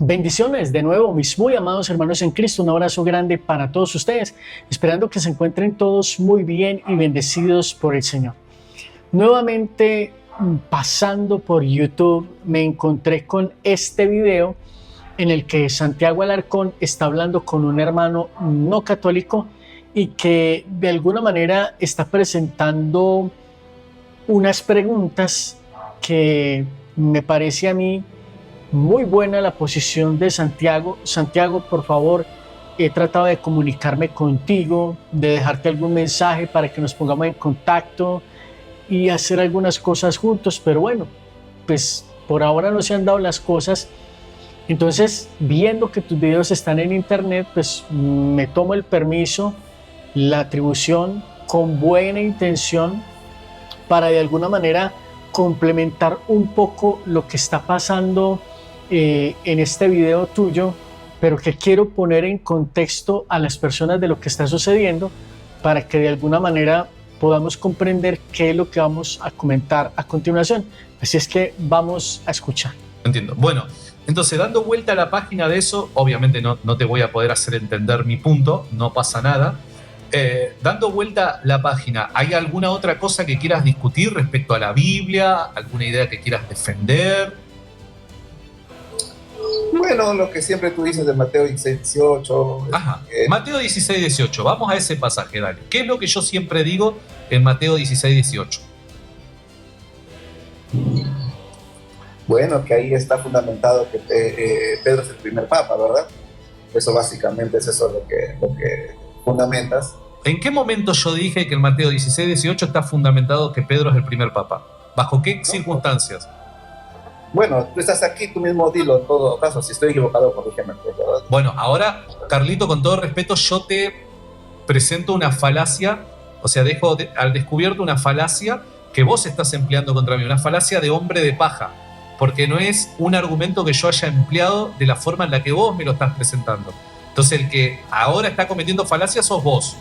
Bendiciones de nuevo, mis muy amados hermanos en Cristo. Un abrazo grande para todos ustedes, esperando que se encuentren todos muy bien y bendecidos por el Señor. Nuevamente, pasando por YouTube, me encontré con este video en el que Santiago Alarcón está hablando con un hermano no católico y que de alguna manera está presentando unas preguntas que me parece a mí muy buena la posición de Santiago. Santiago, por favor, he tratado de comunicarme contigo, de dejarte algún mensaje para que nos pongamos en contacto y hacer algunas cosas juntos, pero bueno, pues por ahora no se han dado las cosas. Entonces, viendo que tus videos están en internet, pues me tomo el permiso, la atribución, con buena intención, para de alguna manera complementar un poco lo que está pasando en este video tuyo, pero que quiero poner en contexto a las personas de lo que está sucediendo para que de alguna manera podamos comprender qué es lo que vamos a comentar a continuación. Así es que vamos a escuchar. Entiendo. Bueno, entonces dando vuelta a la página de eso, obviamente no te voy a poder hacer entender mi punto, no pasa nada. Dando vuelta la página, ¿hay alguna otra cosa que quieras discutir respecto a la Biblia? ¿Alguna idea que quieras defender? Bueno, lo que siempre tú dices de Mateo 16, 18. Ajá, Mateo 16, 18. Vamos a ese pasaje, dale. ¿Qué es lo que yo siempre digo en Mateo 16, 18? Bueno, que ahí está fundamentado que Pedro es el primer papa, ¿verdad? Eso básicamente es eso lo que fundamentas. ¿En qué momento yo dije que en Mateo 16, 18 está fundamentado que Pedro es el primer papa? ¿Bajo qué circunstancias? Bueno, tú estás aquí, tú mismo dilo en todo caso. Si estoy equivocado, corrígeme. Bueno, ahora, Carlito, con todo respeto, yo te presento una falacia, o sea, dejo al descubierto una falacia que vos estás empleando contra mí, una falacia de hombre de paja, porque no es un argumento que yo haya empleado de la forma en la que vos me lo estás presentando. Entonces, el que ahora está cometiendo falacias sos vos.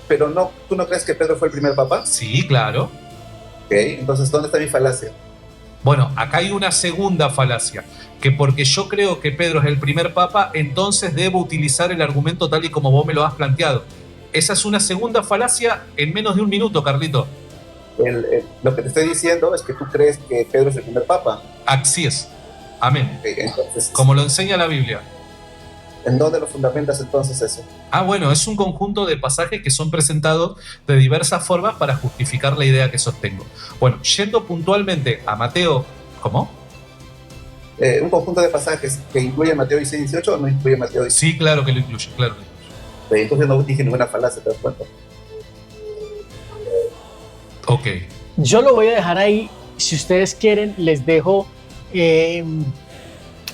Pero no, ¿tú no crees que Pedro fue el primer papa? Sí, claro. Ok, entonces, ¿dónde está mi falacia? Bueno, acá hay una segunda falacia, que porque yo creo que Pedro es el primer papa, entonces debo utilizar el argumento tal y como vos me lo has planteado. Esa es una segunda falacia en menos de un minuto, Carlito. Lo que te estoy diciendo es que tú crees que Pedro es el primer papa. Así es. Amén. Okay, entonces, como lo enseña la Biblia. ¿En dónde lo fundamentas entonces eso? Bueno, es un conjunto de pasajes que son presentados de diversas formas para justificar la idea que sostengo. Bueno, yendo puntualmente a Mateo, ¿cómo? Un conjunto de pasajes que incluye Mateo 16, 18 o no incluye Mateo 16? Sí, claro que lo incluye, claro. Entonces no dije ninguna falacia, ¿te das cuenta? Ok. Yo lo voy a dejar ahí. Si ustedes quieren, les dejo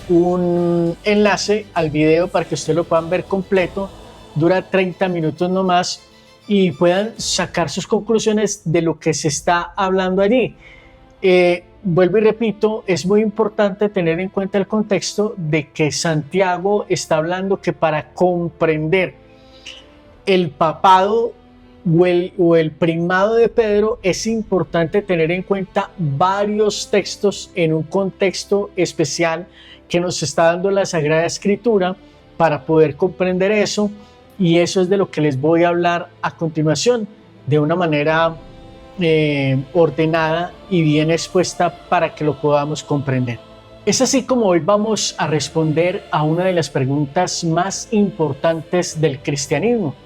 un enlace al video para que ustedes lo puedan ver completo. Dura 30 minutos nomás y puedan sacar sus conclusiones de lo que se está hablando allí. Vuelvo y repito, es muy importante tener en cuenta el contexto de que Santiago está hablando que para comprender el papado o el primado de Pedro es importante tener en cuenta varios textos en un contexto especial que nos está dando la Sagrada Escritura para poder comprender eso, y eso es de lo que les voy a hablar a continuación de una manera ordenada y bien expuesta para que lo podamos comprender. Es así como hoy vamos a responder a una de las preguntas más importantes del cristianismo.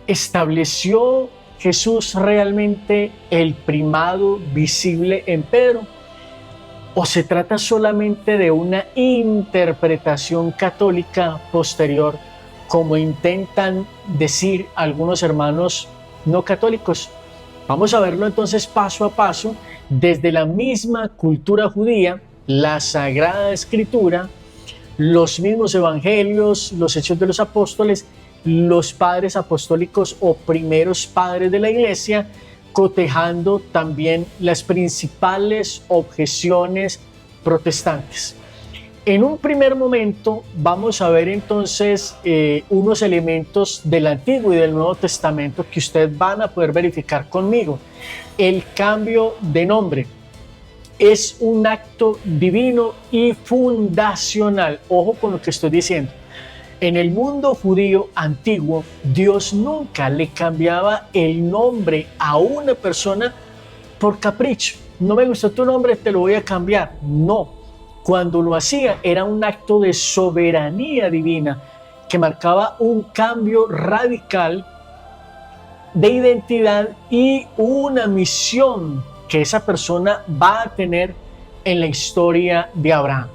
¿Estableció Jesús realmente el primado visible en Pedro? ¿O se trata solamente de una interpretación católica posterior, como intentan decir algunos hermanos no católicos? Vamos a verlo entonces paso a paso, desde la misma cultura judía, la Sagrada Escritura, los mismos evangelios, los Hechos de los Apóstoles, los padres apostólicos o primeros padres de la iglesia, cotejando también las principales objeciones protestantes. En un primer momento vamos a ver entonces unos elementos del Antiguo y del Nuevo Testamento que ustedes van a poder verificar conmigo. El cambio de nombre. es un acto divino y fundacional. Ojo con lo que estoy diciendo. En el mundo judío antiguo, Dios nunca le cambiaba el nombre a una persona por capricho. No me gustó tu nombre, te lo voy a cambiar. No. Cuando lo hacía era un acto de soberanía divina que marcaba un cambio radical de identidad y una misión que esa persona va a tener en la historia de Abraham.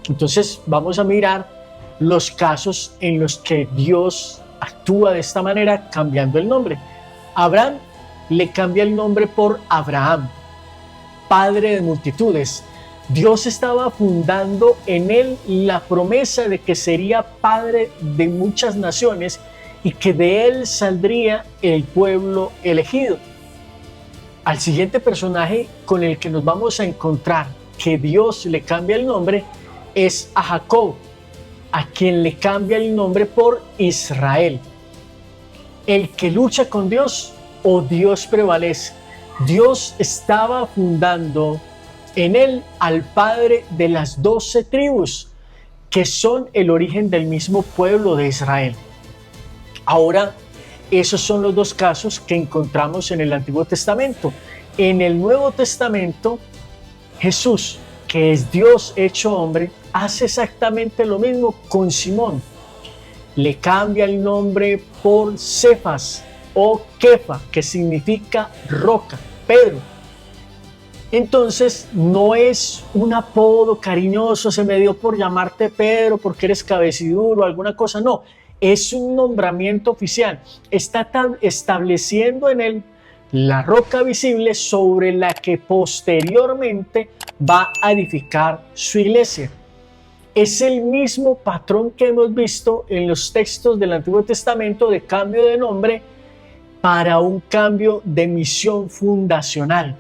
Entonces vamos a mirar los casos en los que Dios actúa de esta manera cambiando el nombre. Abraham le cambia el nombre por Abraham, padre de multitudes. Dios estaba fundando en él la promesa de que sería padre de muchas naciones y que de él saldría el pueblo elegido. Al siguiente personaje con el que nos vamos a encontrar que Dios le cambia el nombre es a Jacob, a quien le cambia el nombre por Israel. El que lucha con Dios o Dios prevalece. Dios estaba fundando en él al padre de las 12 tribus, que son el origen del mismo pueblo de Israel. Ahora, esos son los dos casos que encontramos en el Antiguo Testamento. En el Nuevo Testamento, Jesús, que es Dios hecho hombre, hace exactamente lo mismo con Simón. Le cambia el nombre por Cefas o Kefa, que significa roca, Pedro. Entonces, no es un apodo cariñoso, se me dio por llamarte Pedro porque eres cabeciduro o alguna cosa, no. Es un nombramiento oficial. Está estableciendo en él la roca visible sobre la que posteriormente va a edificar su iglesia. Es el mismo patrón que hemos visto en los textos del Antiguo Testamento de cambio de nombre para un cambio de misión fundacional.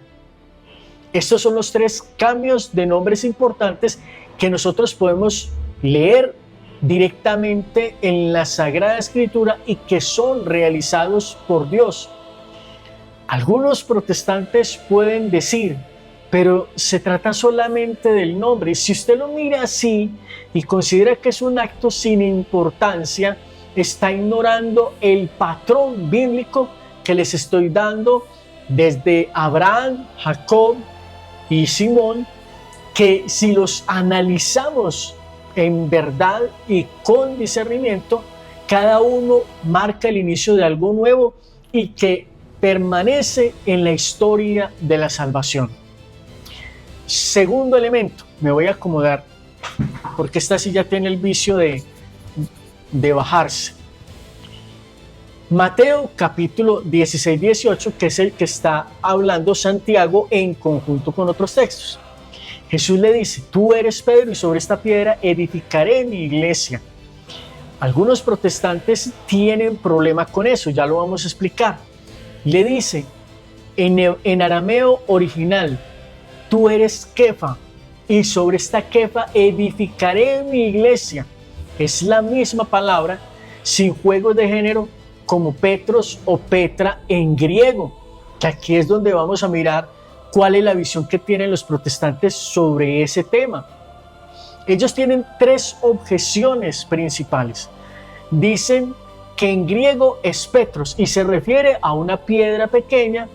Estos son los 3 cambios de nombres importantes que nosotros podemos leer directamente en la Sagrada Escritura y que son realizados por Dios. Algunos protestantes pueden decir, pero se trata solamente del nombre. Si usted lo mira así y considera que es un acto sin importancia, está ignorando el patrón bíblico que les estoy dando desde Abraham, Jacob y Simón, que si los analizamos en verdad y con discernimiento, cada uno marca el inicio de algo nuevo y que permanece en la historia de la salvación. Segundo elemento, me voy a acomodar porque esta silla tiene el vicio de bajarse. Mateo capítulo 16-18, que es el que está hablando Santiago en conjunto con otros textos. Jesús le dice, tú eres Pedro y sobre esta piedra edificaré mi iglesia. Algunos protestantes tienen problema con eso, ya lo vamos a explicar. Le dice, en arameo original, tú eres Kefa y sobre esta Kefa edificaré mi iglesia. Es la misma palabra, sin juegos de género, como Petros o Petra en griego, que aquí es donde vamos a mirar cuál es la visión que tienen los protestantes sobre ese tema. Ellos tienen 3 objeciones principales. Dicen que en griego es Petros y se refiere a una piedra pequeña,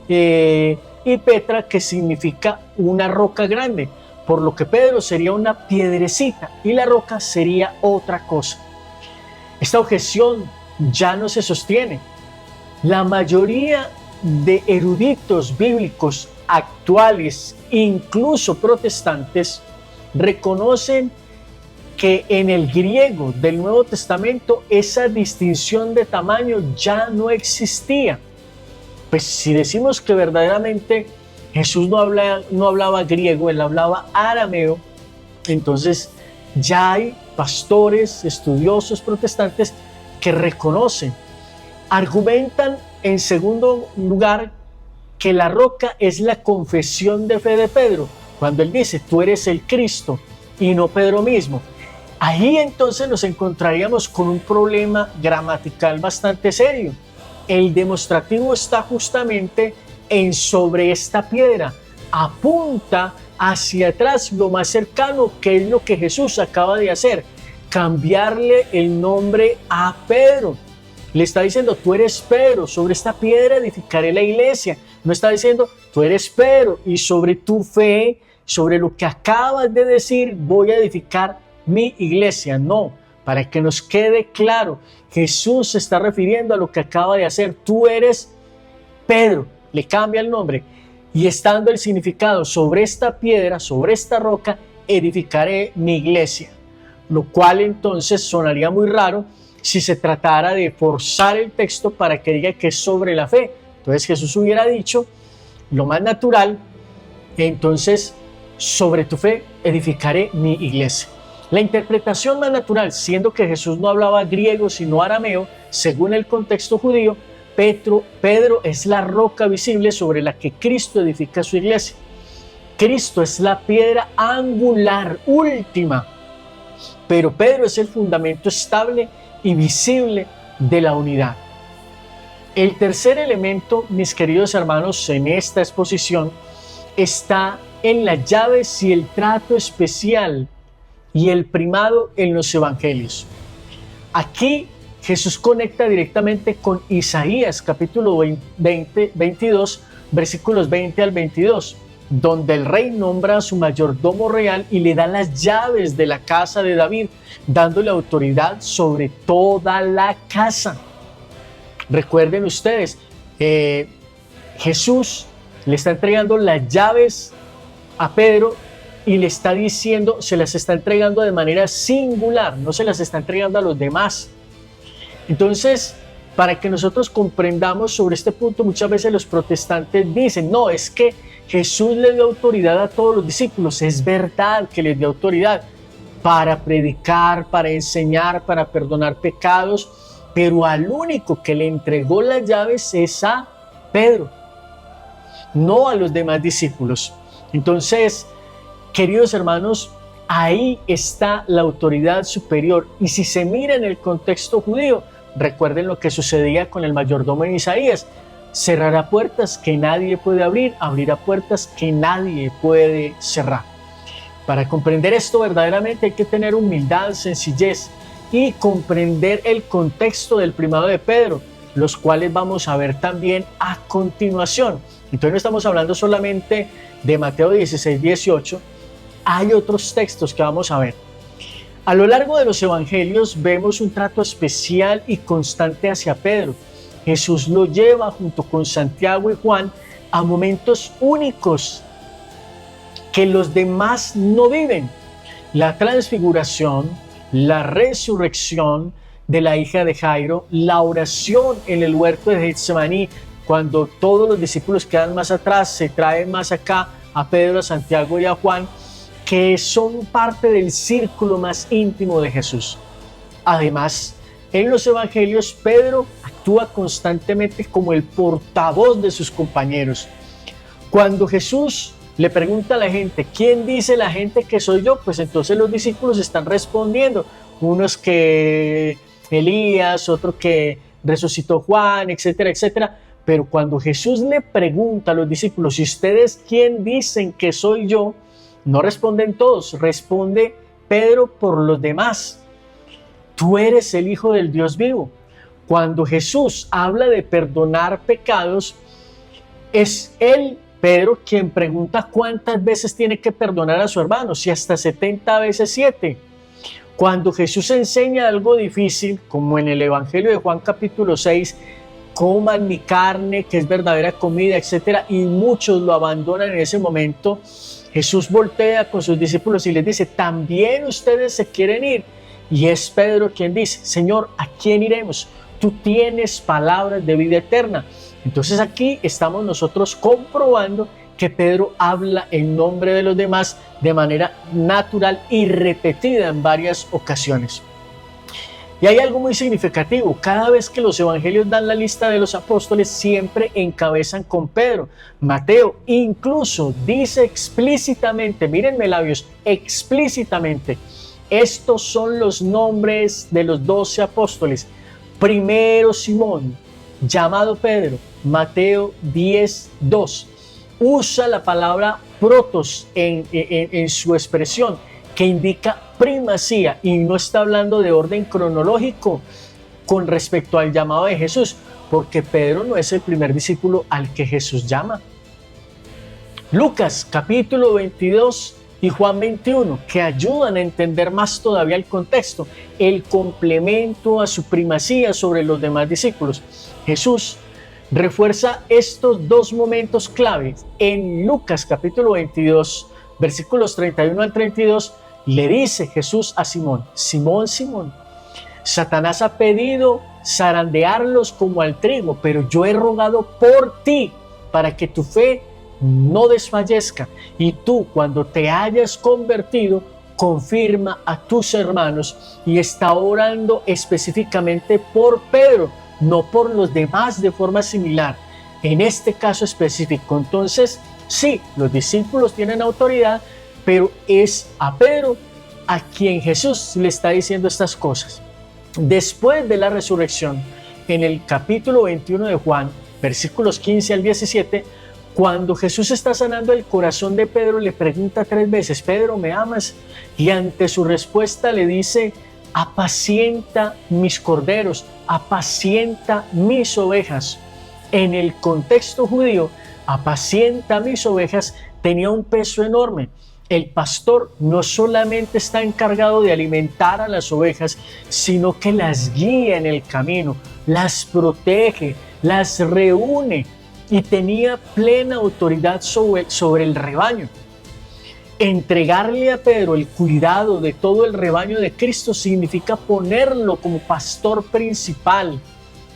y Petra, que significa una roca grande, por lo que Pedro sería una piedrecita y la roca sería otra cosa. Esta objeción ya no se sostiene. La mayoría de eruditos bíblicos actuales, incluso protestantes, reconocen que en el griego del Nuevo Testamento esa distinción de tamaño ya no existía. Pues si decimos que verdaderamente Jesús no hablaba griego, él hablaba arameo, entonces ya hay pastores, estudiosos protestantes que reconocen, argumentan en segundo lugar que la roca es la confesión de fe de Pedro, cuando él dice, tú eres el Cristo y no Pedro mismo. Ahí entonces nos encontraríamos con un problema gramatical bastante serio. El demostrativo está justamente en sobre esta piedra. Apunta hacia atrás lo más cercano, que es lo que Jesús acaba de hacer, cambiarle el nombre a Pedro. Le está diciendo, tú eres Pedro, sobre esta piedra edificaré la iglesia. No está diciendo, tú eres Pedro y sobre tu fe, sobre lo que acabas de decir, voy a edificar mi iglesia. No, para que nos quede claro, Jesús se está refiriendo a lo que acaba de hacer. Tú eres Pedro, le cambia el nombre. Y estando el significado, sobre esta piedra, sobre esta roca, edificaré mi iglesia. Lo cual entonces sonaría muy raro si se tratara de forzar el texto para que diga que es sobre la fe. Entonces Jesús hubiera dicho, lo más natural, entonces sobre tu fe edificaré mi iglesia. La interpretación más natural, siendo que Jesús no hablaba griego sino arameo, según el contexto judío, Pedro es la roca visible sobre la que Cristo edifica su iglesia. Cristo es la piedra angular última, pero Pedro es el fundamento estable y visible de la unidad. El tercer elemento, mis queridos hermanos, en esta exposición está en las llaves y el trato especial y el primado en los evangelios. Aquí Jesús conecta directamente con Isaías capítulo 22, versículos 20 al 22, donde el rey nombra a su mayordomo real y le da las llaves de la casa de David, dándole autoridad sobre toda la casa. Recuerden ustedes, Jesús le está entregando las llaves a Pedro y le está diciendo, se las está entregando de manera singular, no se las está entregando a los demás. Entonces, para que nosotros comprendamos sobre este punto, muchas veces los protestantes dicen, no, es que Jesús le dio autoridad a todos los discípulos. Es verdad que les dio autoridad para predicar, para enseñar, para perdonar pecados, pero al único que le entregó las llaves es a Pedro, no a los demás discípulos. Entonces, queridos hermanos, ahí está la autoridad superior. Y si se mira en el contexto judío, recuerden lo que sucedía con el mayordomo en Isaías. Cerrará puertas que nadie puede abrir, abrirá puertas que nadie puede cerrar. Para comprender esto verdaderamente hay que tener humildad, sencillez y comprender el contexto del primado de Pedro, los cuales vamos a ver también a continuación. Entonces no estamos hablando solamente de Mateo 16, 18, hay otros textos que vamos a ver. A lo largo de los evangelios vemos un trato especial y constante hacia Pedro. Jesús lo lleva junto con Santiago y Juan a momentos únicos que los demás no viven. La transfiguración, la resurrección de la hija de Jairo, la oración en el huerto de Getsemaní, cuando todos los discípulos quedan más atrás, se traen más acá a Pedro, a Santiago y a Juan, que son parte del círculo más íntimo de Jesús. Además, en los evangelios, Pedro actúa constantemente como el portavoz de sus compañeros. Cuando Jesús le pregunta a la gente, ¿quién dice la gente que soy yo? Pues entonces los discípulos están respondiendo, unos que Elías, otro que resucitó Juan, etcétera, etcétera. Pero cuando Jesús le pregunta a los discípulos, ¿y ustedes quién dicen que soy yo? No responden todos, responde Pedro por los demás. Tú eres el Hijo del Dios vivo. Cuando Jesús habla de perdonar pecados, es él, Pedro, quien pregunta cuántas veces tiene que perdonar a su hermano, si hasta 70 veces 7. Cuando Jesús enseña algo difícil, como en el Evangelio de Juan capítulo 6, coman mi carne, que es verdadera comida, etc., y muchos lo abandonan en ese momento, Jesús voltea con sus discípulos y les dice, ¿también ustedes se quieren ir? Y es Pedro quien dice, Señor, ¿a quién iremos? Tú tienes palabras de vida eterna. Entonces aquí estamos nosotros comprobando que Pedro habla en nombre de los demás de manera natural y repetida en varias ocasiones. Y hay algo muy significativo, cada vez que los evangelios dan la lista de los apóstoles siempre encabezan con Pedro. Mateo incluso dice explícitamente, mírenme labios, explícitamente, estos son los nombres de los 12 apóstoles. Primero Simón, llamado Pedro, Mateo 10:2. Usa la palabra protos en su expresión, que indica primacía, y no está hablando de orden cronológico con respecto al llamado de Jesús, porque Pedro no es el primer discípulo al que Jesús llama. Lucas capítulo 22 y Juan 21, que ayudan a entender más todavía el contexto, el complemento a su primacía sobre los demás discípulos. Jesús refuerza estos dos momentos claves. En Lucas capítulo 22, versículos 31 al 32, le dice Jesús a Simón: Simón, Simón, Satanás ha pedido zarandearlos como al trigo, pero yo he rogado por ti para que tu fe no desfallezca, y tú, cuando te hayas convertido, confirma a tus hermanos. Y está orando específicamente por Pedro, no por los demás de forma similar, en este caso específico. Entonces, sí, los discípulos tienen autoridad, pero es a Pedro a quien Jesús le está diciendo estas cosas. Después de la resurrección, en el capítulo 21 de Juan, versículos 15 al 17, cuando Jesús está sanando el corazón de Pedro, le pregunta 3 veces: Pedro, ¿me amas? Y ante su respuesta le dice: apacienta mis corderos, apacienta mis ovejas. En el contexto judío, apacienta mis ovejas tenía un peso enorme. El pastor no solamente está encargado de alimentar a las ovejas, sino que las guía en el camino, las protege, las reúne, y tenía plena autoridad sobre el rebaño. Entregarle a Pedro el cuidado de todo el rebaño de Cristo significa ponerlo como pastor principal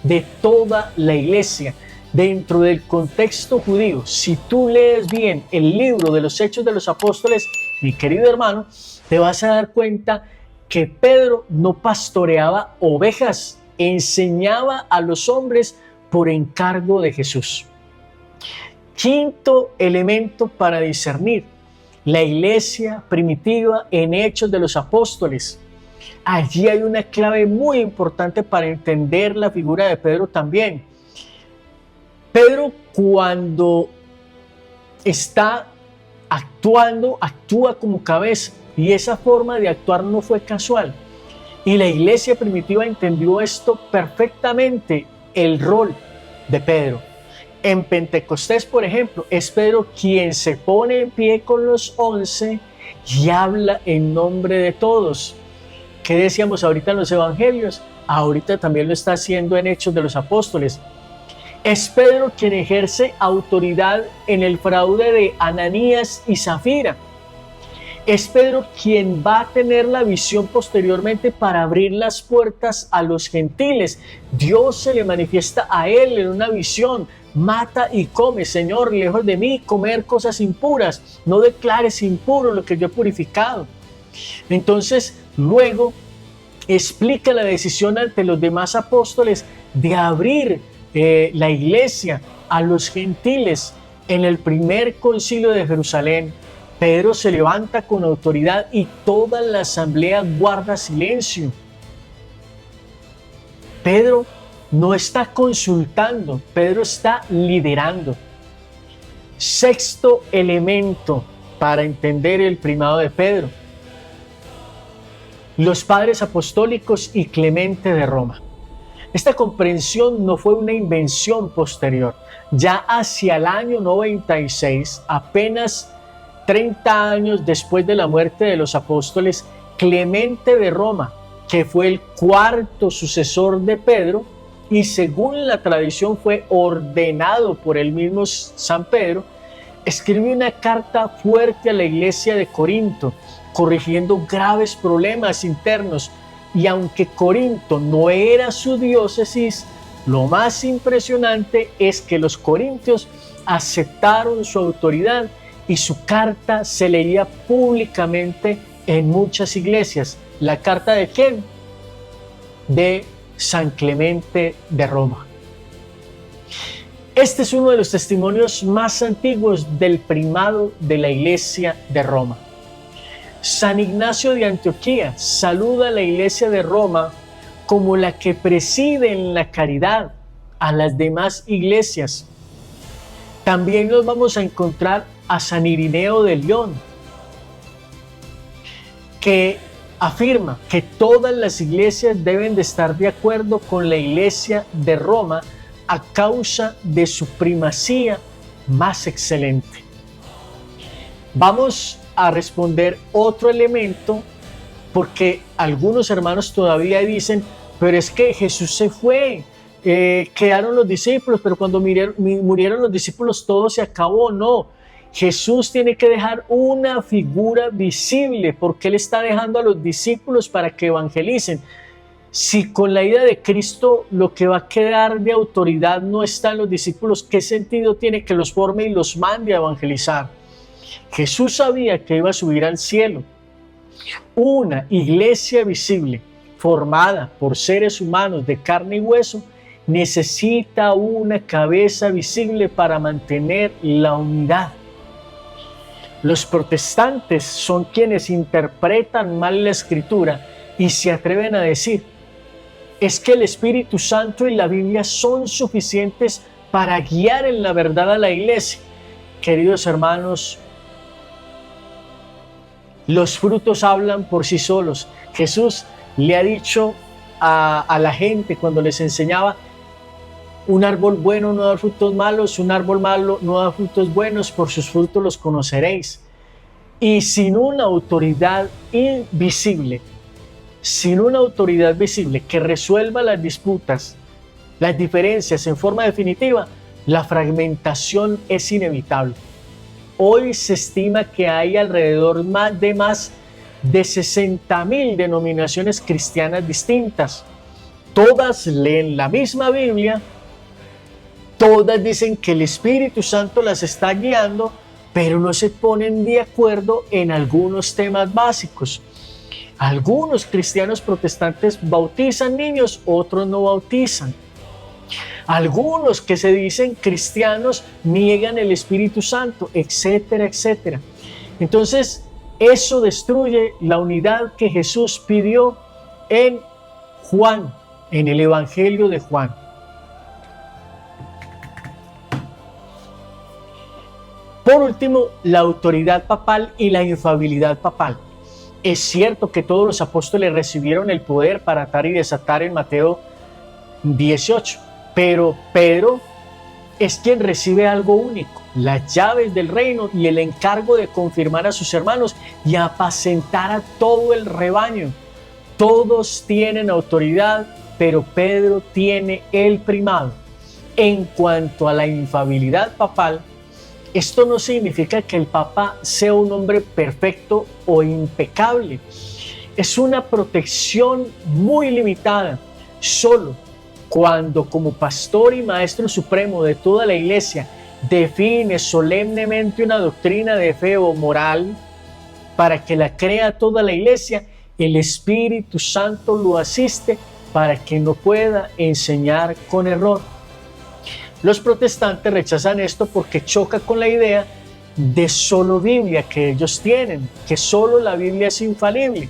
de toda la iglesia. Dentro del contexto judío, si tú lees bien el libro de los Hechos de los Apóstoles, mi querido hermano, te vas a dar cuenta que Pedro no pastoreaba ovejas, enseñaba a los hombres por encargo de Jesús. Quinto elemento para discernir la iglesia primitiva en Hechos de los Apóstoles. Allí hay una clave muy importante para entender la figura de Pedro también. Pedro, cuando está actuando, actúa como cabeza, y esa forma de actuar no fue casual. Y la iglesia primitiva entendió esto perfectamente, el rol de Pedro. En Pentecostés, por ejemplo, es Pedro quien se pone en pie con los 11 y habla en nombre de todos. ¿Qué decíamos ahorita en los evangelios? Ahorita también lo está haciendo en Hechos de los Apóstoles. Es Pedro quien ejerce autoridad en el fraude de Ananías y Zafira. Es Pedro quien va a tener la visión posteriormente para abrir las puertas a los gentiles. Dios se le manifiesta a él en una visión: mata y come, Señor, lejos de mí comer cosas impuras, no declares impuro lo que yo he purificado. Entonces, luego explica la decisión ante los demás apóstoles de abrir la iglesia a los gentiles. En el primer concilio de Jerusalén, Pedro se levanta con autoridad y toda la asamblea guarda silencio. Pedro no está consultando, Pedro está liderando. Sexto elemento para entender el primado de Pedro: los padres apostólicos y Clemente de Roma. Esta comprensión no fue una invención posterior. Ya hacia el año 96, apenas 30 años después de la muerte de los apóstoles, Clemente de Roma, que fue el cuarto sucesor de Pedro y según la tradición fue ordenado por el mismo San Pedro, escribió una carta fuerte a la iglesia de Corinto, corrigiendo graves problemas internos. Y aunque Corinto no era su diócesis, lo más impresionante es que los corintios aceptaron su autoridad y su carta se leía públicamente en muchas iglesias. ¿La carta de quién? De San Clemente de Roma. Este es uno de los testimonios más antiguos del primado de la iglesia de Roma. San Ignacio de Antioquía saluda a la iglesia de Roma como la que preside en la caridad a las demás iglesias. También nos vamos a encontrar a San Irineo de León, que afirma que todas las iglesias deben de estar de acuerdo con la iglesia de Roma a causa de su primacía más excelente. Vamos a responder otro elemento, porque algunos hermanos todavía dicen, pero es que Jesús se fue, quedaron los discípulos, pero cuando murieron los discípulos todo se acabó. No, Jesús tiene que dejar una figura visible, porque Él está dejando a los discípulos para que evangelicen. Si con la ida de Cristo lo que va a quedar de autoridad no está en los discípulos, ¿qué sentido tiene que los forme y los mande a evangelizar? Jesús sabía que iba a subir al cielo. Una iglesia visible, formada por seres humanos de carne y hueso, necesita una cabeza visible para mantener la unidad. Los protestantes son quienes interpretan mal la Escritura y se atreven a decir, es que el Espíritu Santo y la Biblia son suficientes para guiar en la verdad a la iglesia. Queridos hermanos, los frutos hablan por sí solos. Jesús le ha dicho a la gente cuando les enseñaba, un árbol bueno no da frutos malos, un árbol malo no da frutos buenos, por sus frutos los conoceréis. Y sin una autoridad invisible, sin una autoridad visible que resuelva las disputas, las diferencias en forma definitiva, la fragmentación es inevitable. Hoy se estima que hay alrededor de más de 60.000 denominaciones cristianas distintas. Todas leen la misma Biblia, todas dicen que el Espíritu Santo las está guiando, pero no se ponen de acuerdo en algunos temas básicos. Algunos cristianos protestantes bautizan niños, otros no bautizan. Algunos que se dicen cristianos niegan el Espíritu Santo, etcétera, etcétera. Entonces, eso destruye la unidad que Jesús pidió en Juan, en el Evangelio de Juan. Por último, la autoridad papal y la infalibilidad papal. Es cierto que todos los apóstoles recibieron el poder para atar y desatar en Mateo 18, pero Pedro es quien recibe algo único, las llaves del reino y el encargo de confirmar a sus hermanos y apacentar a todo el rebaño. Todos tienen autoridad, pero Pedro tiene el primado. En cuanto a la infalibilidad papal, esto no significa que el Papa sea un hombre perfecto o impecable. Es una protección muy limitada. Solo cuando como pastor y maestro supremo de toda la iglesia define solemnemente una doctrina de fe o moral para que la crea toda la iglesia, el Espíritu Santo lo asiste para que no pueda enseñar con error. Los protestantes rechazan esto porque choca con la idea de solo Biblia que ellos tienen, que solo la Biblia es infalible.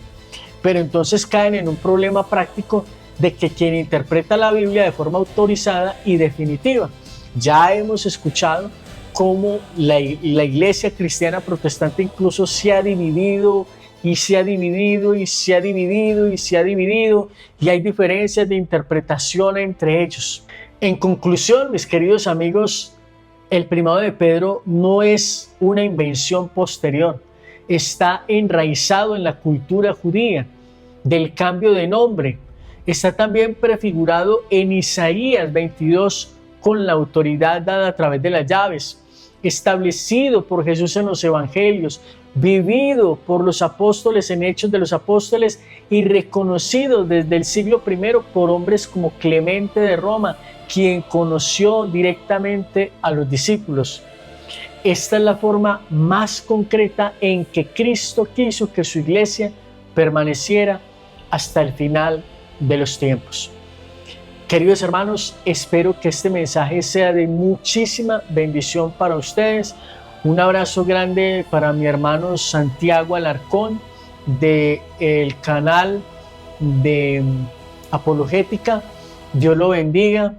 Pero entonces caen en un problema práctico de que quien interpreta la Biblia de forma autorizada y definitiva. Ya hemos escuchado cómo la iglesia cristiana protestante incluso se ha dividido y se ha dividido y se ha dividido y se ha dividido, y hay diferencias de interpretación entre ellos. En conclusión, mis queridos amigos, el primado de Pedro no es una invención posterior, está enraizado en la cultura judía del cambio de nombre. Está también prefigurado en Isaías 22 con la autoridad dada a través de las llaves, establecido por Jesús en los evangelios, vivido por los apóstoles en Hechos de los Apóstoles y reconocido desde el siglo I por hombres como Clemente de Roma, quien conoció directamente a los discípulos. Esta es la forma más concreta en que Cristo quiso que su iglesia permaneciera hasta el final de los tiempos. Queridos hermanos, espero que este mensaje sea de muchísima bendición para ustedes. Un abrazo grande para mi hermano Santiago Alarcón del canal de Apologética. Dios lo bendiga.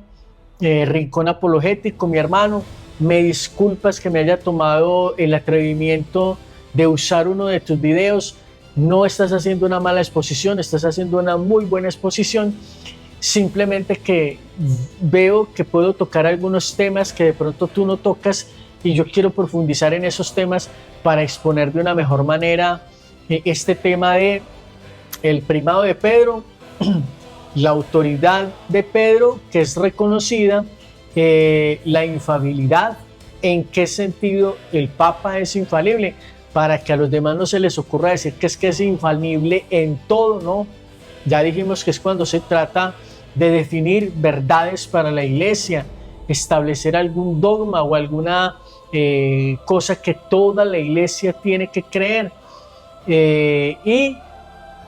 Rincón Apologético, mi hermano. me disculpas que me haya tomado el atrevimiento de usar uno de tus videos. No estás haciendo una mala exposición, estás haciendo una muy buena exposición. Simplemente que veo que puedo tocar algunos temas que de pronto tú no tocas y yo quiero profundizar en esos temas para exponer de una mejor manera este tema de el primado de Pedro, la autoridad de Pedro que es reconocida, la infalibilidad, en qué sentido el Papa es infalible, para que a los demás no se les ocurra decir que es infalible en todo, ¿no? Ya dijimos que es cuando se trata de definir verdades para la iglesia, establecer algún dogma o alguna cosa que toda la iglesia tiene que creer. Y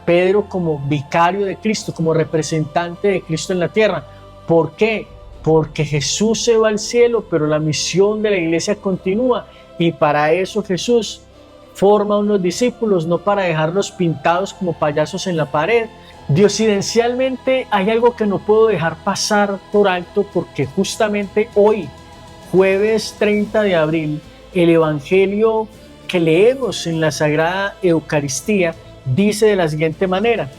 Pedro como vicario de Cristo, como representante de Cristo en la tierra. ¿Por qué? Porque Jesús se va al cielo, pero la misión de la iglesia continúa, y para eso Jesús forma unos discípulos, no para dejarlos pintados como payasos en la pared. Diosidencialmente hay algo que no puedo dejar pasar por alto, porque justamente hoy, jueves 30 de abril, el evangelio que leemos en la Sagrada Eucaristía dice de la siguiente manera: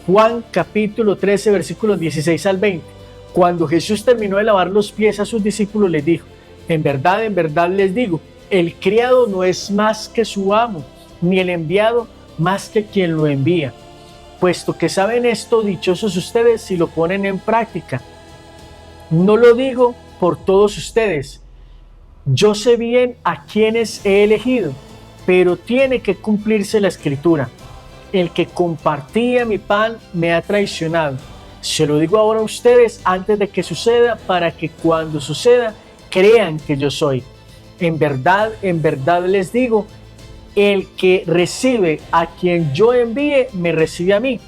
Juan capítulo 13 versículos 16 al 20. Cuando Jesús terminó de lavar los pies a sus discípulos, les dijo: en verdad les digo, el criado no es más que su amo, ni el enviado más que quien lo envía. Puesto que saben esto, dichosos ustedes si lo ponen en práctica. No lo digo por todos ustedes. Yo sé bien a quienes he elegido, pero tiene que cumplirse la escritura. El que compartía mi pan me ha traicionado. Se lo digo ahora a ustedes antes de que suceda, para que cuando suceda crean que yo soy. En verdad les digo, el que recibe a quien yo envíe, me recibe a mí.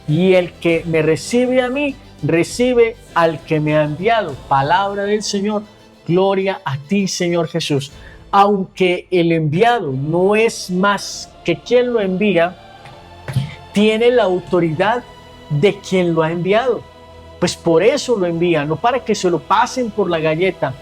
Y el que me recibe a mí, recibe al que me ha enviado. Palabra del Señor. Gloria a ti, Señor Jesús. Aunque el enviado no es más que quien lo envía, tiene la autoridad de quien lo ha enviado. Pues por eso lo envía, no para que se lo pasen por la galleta.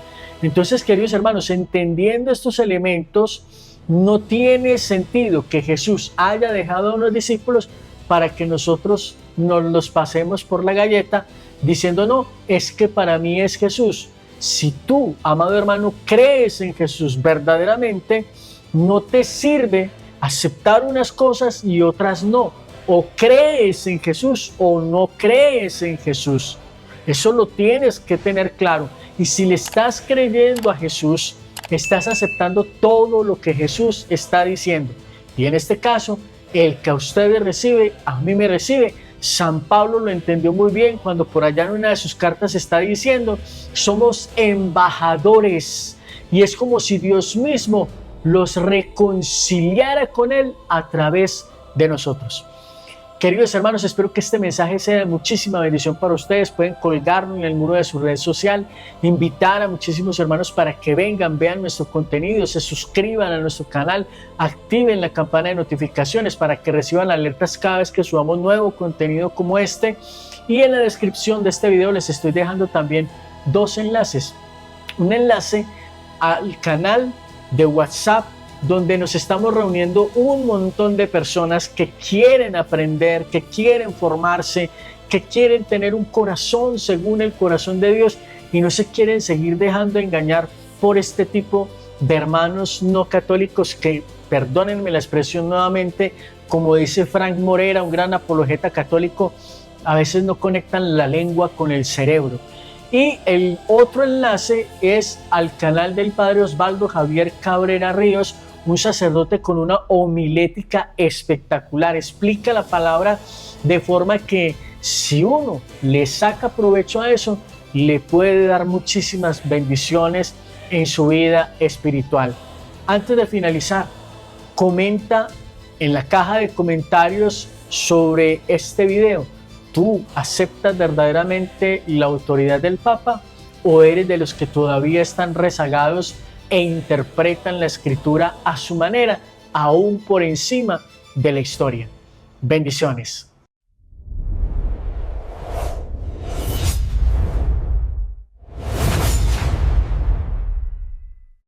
Entonces, queridos hermanos, entendiendo estos elementos, no tiene sentido que Jesús haya dejado a unos discípulos para que nosotros nos los pasemos por la galleta diciendo: no, es que para mí es Jesús. Si tú, amado hermano, crees en Jesús verdaderamente, no te sirve aceptar unas cosas y otras no. O crees en Jesús o no crees en Jesús. Eso lo tienes que tener claro. Y si le estás creyendo a Jesús, estás aceptando todo lo que Jesús está diciendo. Y en este caso, el que a ustedes recibe, a mí me recibe. San Pablo lo entendió muy bien cuando por allá en una de sus cartas está diciendo: somos embajadores. Y es como si Dios mismo los reconciliara con Él a través de nosotros. Queridos hermanos, espero que este mensaje sea de muchísima bendición para ustedes. Pueden colgarlo en el muro de su red social, invitar a muchísimos hermanos para que vengan, vean nuestro contenido, se suscriban a nuestro canal, activen la campana de notificaciones para que reciban alertas cada vez que subamos nuevo contenido como este. Y en la descripción de este video les estoy dejando también dos enlaces. Un enlace al canal de WhatsApp, donde nos estamos reuniendo un montón de personas que quieren aprender, que quieren formarse, que quieren tener un corazón según el corazón de Dios y no se quieren seguir dejando engañar por este tipo de hermanos no católicos que, perdónenme la expresión nuevamente, como dice Frank Morera, un gran apologeta católico, a veces no conectan la lengua con el cerebro. Y el otro enlace es al canal del Padre Osvaldo Javier Cabrera Ríos, un sacerdote con una homilética espectacular. Explica la palabra de forma que si uno le saca provecho a eso, le puede dar muchísimas bendiciones en su vida espiritual. Antes de finalizar, comenta en la caja de comentarios sobre este video. ¿Tú aceptas verdaderamente la autoridad del Papa o eres de los que todavía están rezagados e interpretan la escritura a su manera, aún por encima de la historia? Bendiciones.